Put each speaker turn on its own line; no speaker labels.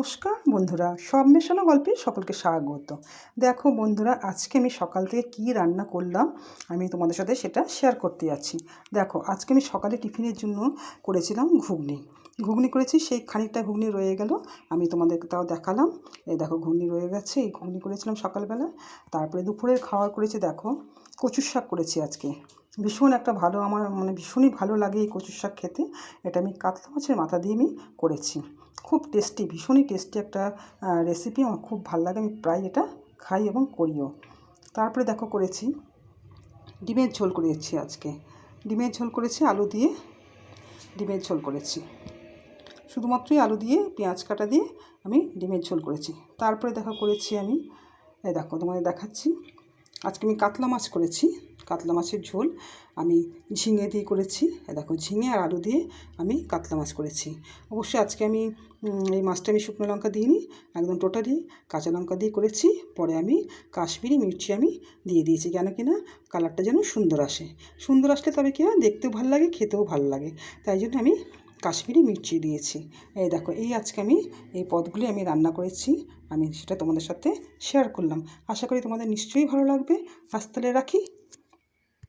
নমস্কার বন্ধুরা, সব মেশানো গল্পে সকলকে স্বাগত। দেখো বন্ধুরা, আজকে আমি সকাল থেকে কী রান্না করলাম আমি তোমাদের সাথে সেটা শেয়ার করতে যাচ্ছি। দেখো, আজকে আমি সকালে টিফিনের জন্য করেছিলাম ঘুগনি করেছি। সেই খানিকটা ঘুগনি রয়ে গেল, আমি তোমাদেরকে তাও দেখালাম। এই দেখো, ঘুগনি রয়ে গেছে। এই ঘুগনি করেছিলাম সকালবেলা। তারপরে দুপুরের খাওয়ার করেছি, দেখো কচুর শাক করেছি আজকে। ভীষণ একটা ভালো, আমার মানে ভীষণই ভালো লাগে এই কচুর শাক খেতে। এটা আমি কাতলা মাছের মাথা দিয়ে আমি করেছি। খুব টেস্টি, ভীষণই টেস্টি একটা রেসিপি। আমার খুব ভালো লাগে, আমি প্রায় এটা খাই এবং করিও। তারপরে দেখো করেছি ডিমের ঝোল করেছি আজকে। ডিমের ঝোল করেছি, আলু দিয়ে ডিমের ঝোল করেছি। শুধুমাত্রই আলু দিয়ে পেঁয়াজ কাটা দিয়ে আমি ডিমের ঝোল করেছি। তারপরে দেখো করেছি আমি, এই দেখো তোমাদের দেখাচ্ছি, আজকে আমি কাতলা মাছ করেছি। কাতলা মাছের ঝোল আমি ঝিঙে দিয়ে করেছি। দেখো, ঝিঙে আর আলু দিয়ে আমি কাতলা মাছ করেছি। অবশ্যই আজকে আমি এই মাছটা আমি শুকনো লঙ্কা দিইনি, একদম টোটালি কাঁচা লঙ্কা দিয়ে করেছি। পরে আমি কাশ্মীরি মির্চি আমি দিয়ে দিয়েছি, কেন কি না কালারটা যেন সুন্দর আসে। সুন্দর আসলে তবে কি হয়, দেখতেও ভালো লাগে, খেতেও ভালো লাগে, তাই জন্য আমি কাশ্মীরি মির্চি দিয়েছি। এই দেখো, এই আজকে আমি এই পদগুলি আমি রান্না করেছি, আমি সেটা তোমাদের সাথে শেয়ার করলাম। আশা করি তোমাদের নিশ্চয়ই ভালো লাগবে। আজ তাহলে রাখি।